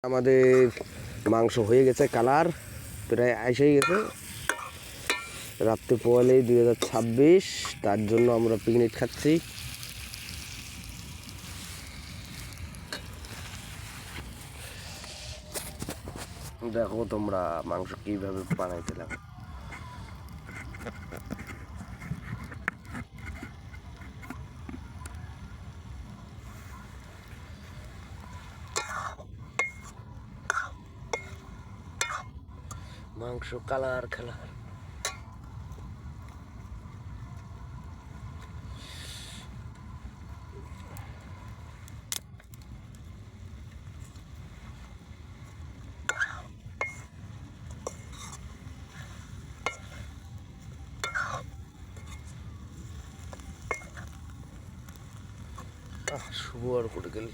আমাদের মাংস হয়ে গেছে, কালার প্রায় এসেই গেছে। রাত্রে পোয়ালে 2026, তার জন্য আমরা পিকনিক খাচ্ছি। দেখো তোমরা মাংস কিভাবে বানাইছিলাম। মাংস কালার কালার। শুভ আর করে গেল।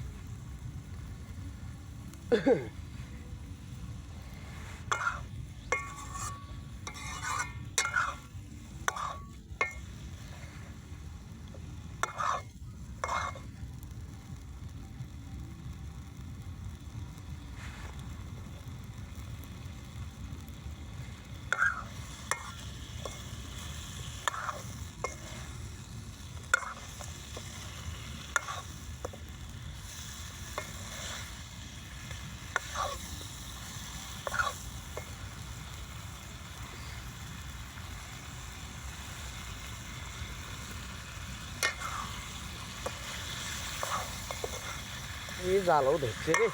এই জালও ধরছে রে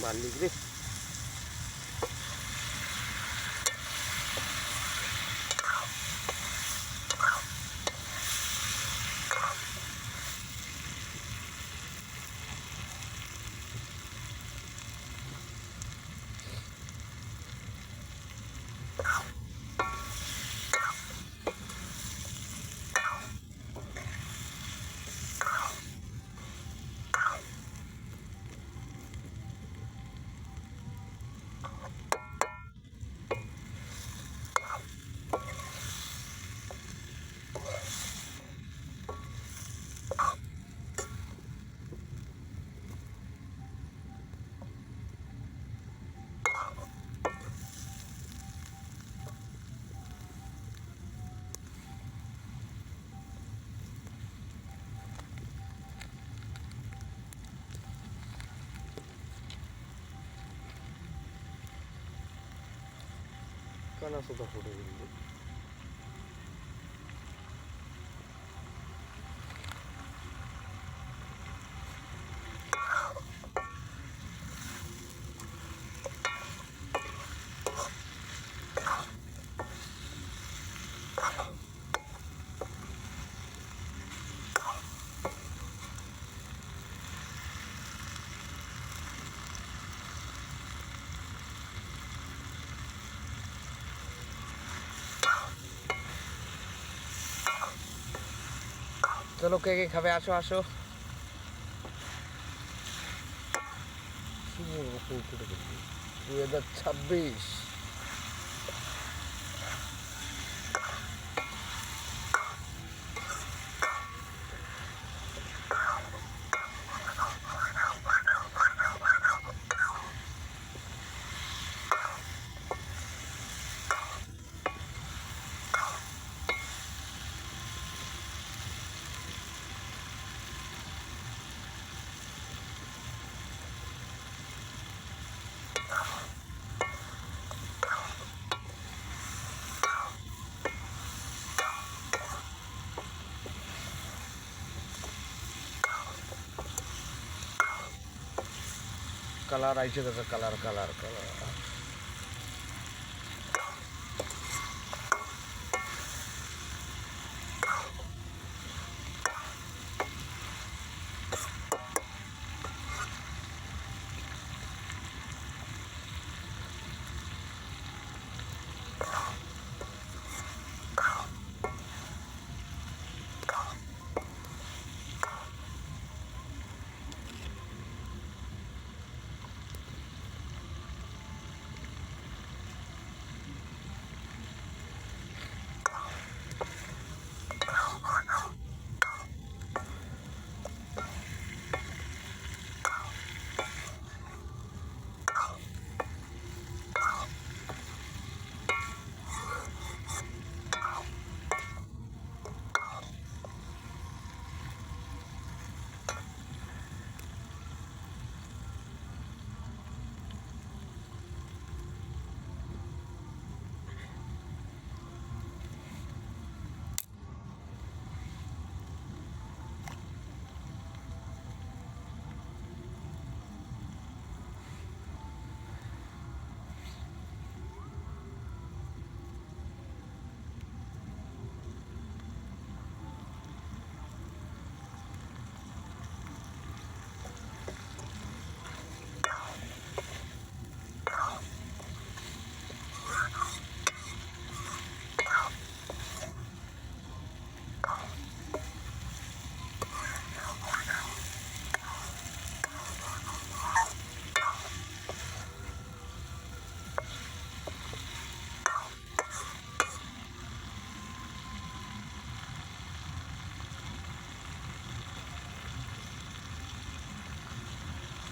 মালিক রে। কানা সোদা ফুটে গেল। চলো কে কে খাবে, আসো আসো। 2026। কালার আইসে গেছে, কালার কালার কালার।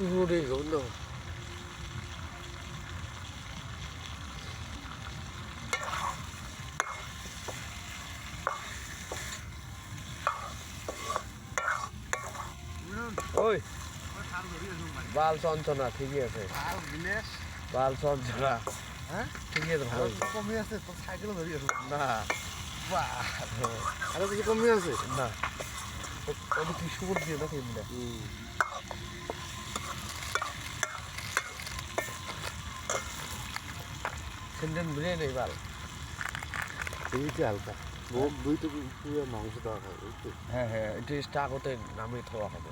পুরোটাই গন্ধ। ওই বাল চঞ্চনা ঠিকই আছে, বাল চঞ্চনা হ্যাঁ ঠিকই আছে, ভালো হয়েছে। কমে আছে তো সাইকেলও ধরি আছে না আরো কিছু কমে আছে না, আমি টিস্যু করে দিয়ে দেখি এমনি সেন্টেন মিলিয়ে নেই বাল। এইটা হালকা ভোগ দুইটা পুরো মাংস দেওয়া হয় এই তো হ্যাঁ হ্যাঁ, টেস্টটা আগতে নামিয়ে খাওয়া হবে,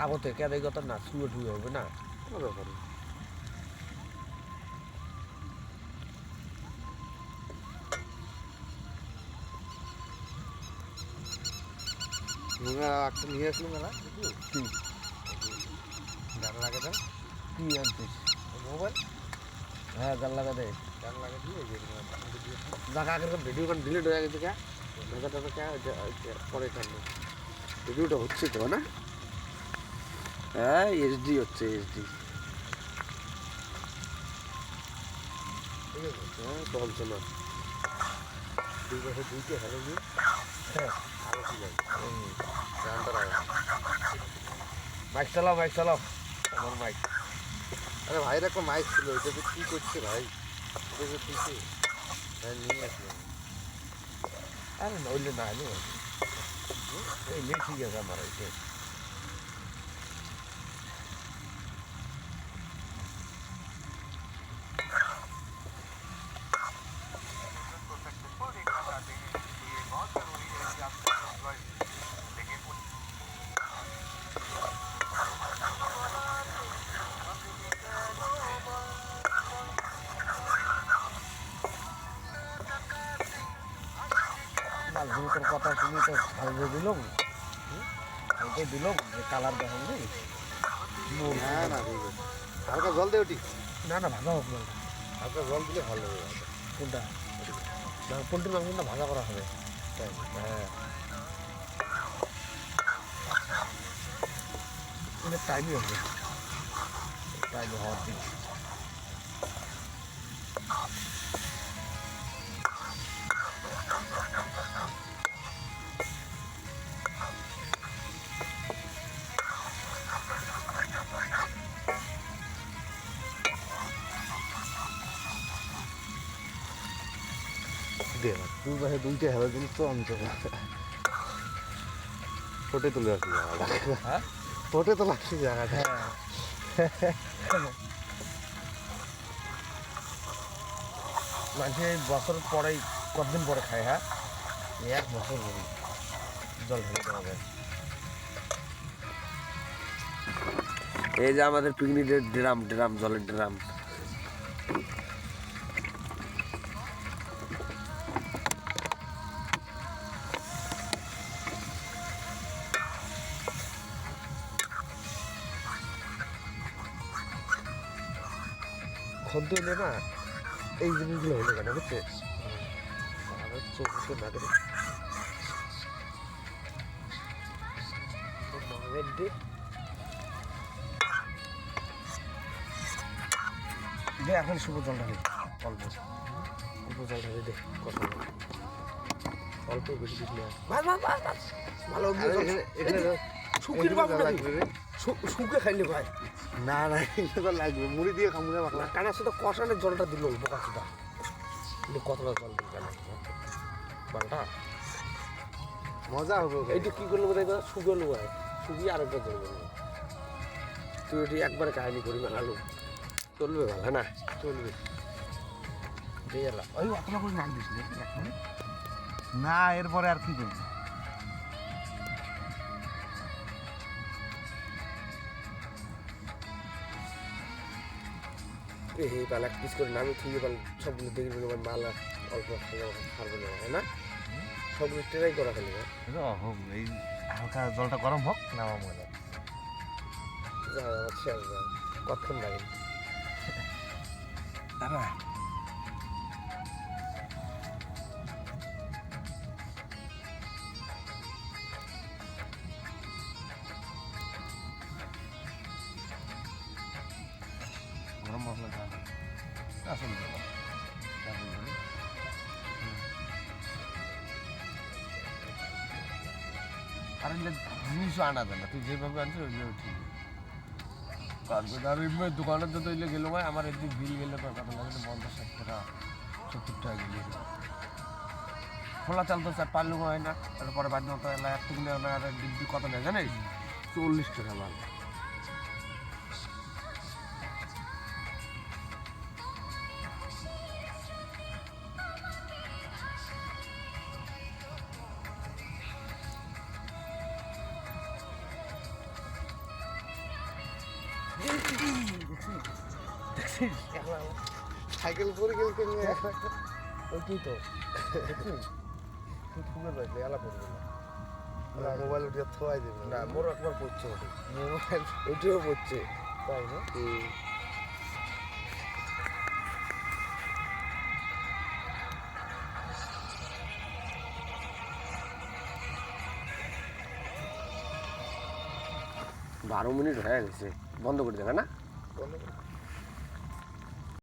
আগতে কেদাই কথা না শুয়ে ঠুয়ে হবে না। কোনো ব্যাপার না একটা নিয়ে আসলো মেলা কি গান লাগে না কি আনছিস? মোবাইল হ্যাঁ গান লাগা দে, গান লাগে দিয়ে জায়গা আগের ভিডিও গান ডিলিট হয়ে গেছে কে টাকা পরে কাটবে, ভিডিওটা হচ্ছে তো না? হ্যাঁ এইচডি হচ্ছে, এইচডি। ঠিক আছে হ্যাঁ চলছে না। দুই পাশে দুইটা হ্যালো দিয়ে হ্যাঁ আরো কি লাগে গানটা লাগে মাইক চালাও, মাইক চালাও, আমার মাইক। আরে ভাইয়ের একটা মাইক ছিল ওইটা যে কী করছে ভাই ওটা যে তুলছে হ্যাঁ নিয়ে আসলো আরে নইলে না এলো এই নেই, ঠিক আছে আমার এইটা। তোর কথা শুনি তো ভালো দিলাম, ওইটাই দিলাম যে কালার দেখান দিই। না না ঠিক আছে হালকা জল দে ওটি না না ভাজা হোক না, হালকা জল দিলে ভালো হবে কোনটা না পোলট্রির মাংসটা ভাজা করা হবে। হ্যাঁ অনেক টাইমই হবে, টাইম হওয়ার দিন। দে দুই পাশে দুইটা হ্যালো দিলে তো অঞ্চল ফোটে তুলে আসি জায়গাটা হ্যাঁ ফোটে তো লাগছে জায়গাটা মানুষে বছর পরেই কতদিন পরে খায়, হ্যাঁ এক বছর পরে জল ঢেলে দেওয়া যায়। এই যে আমাদের পিকনিকের ড্রাম, ড্রাম জলের ড্রাম। খদ্দ এলে না এই জিনিসগুলো হলো কেন বুঝছিস? চোখে না দেখে দে এখন শুভ জল ঢালি, অল্প অল্প জল ঢালি দে, কথা বল অল্প, বেশি দিস না। ভালো শুকিয়ে বাবু শুকে খাইলে ভাই না না এটা তো লাগবে মুড়ি দিয়ে খামু না না, কানার সাথে কষানোর জলটা দিল বোকা সুদা, কিন্তু কতটা জল দিল কেন বালটা মজা হবে এইটা কী করলো বোধ হয় শুকনো ভাই, শুকিয়ে আরেকটা জল করবো। তুই ওটি একবারে কাহিনি করি মেলালু চলবে ভালো না, চলবে দিয়ে এলাম ওই অতটা করে নাক দিস না এরপরে আর কি করবি এই পাল এক পিস করে নামে থুয়ে পাল সবগুলো দেখবি মাল অল্প খাবে না, হয় না সবগুলো ট্রাই করা খেলি হোক এই হালকা জলটা গরম হোক নামা মজা যা শেষ যা কতক্ষণ লাগে দাঁড়া মশলা দেওয়া হয় আসলে দেবো আর এগুলো জিনিসও আনা যায় না তুই যেভাবে আনছিস ওইভাবে ঠিক কারণ আর এমনি দোকানের তো তৈলে গেলো ভাই আমার এদিক বিল গেলে তো কত লাগে 50-60 টাকা 70 টাকা গেলে খোলা চাল তো স্যার পারলেও হয় না তারপরে বাধ্য মতো এলা এত কিনে আর ডিব্বি কত নেয় জানিস 40 টাকা মাল দেখছিস সাইকেল করে গেলকে নিয়ে ওইটাই তো দেখছিস তুই খুবই বাজবে এলা পড়বে না মোবাইল উঠে থোয়াই দেবে না মোর একবার পড়ছে ওটা মোবাইল ওইটাও পড়ছে তাই না বারো মিনিট হয়ে গেছে বন্ধ করে দেবে না বন্ধ করে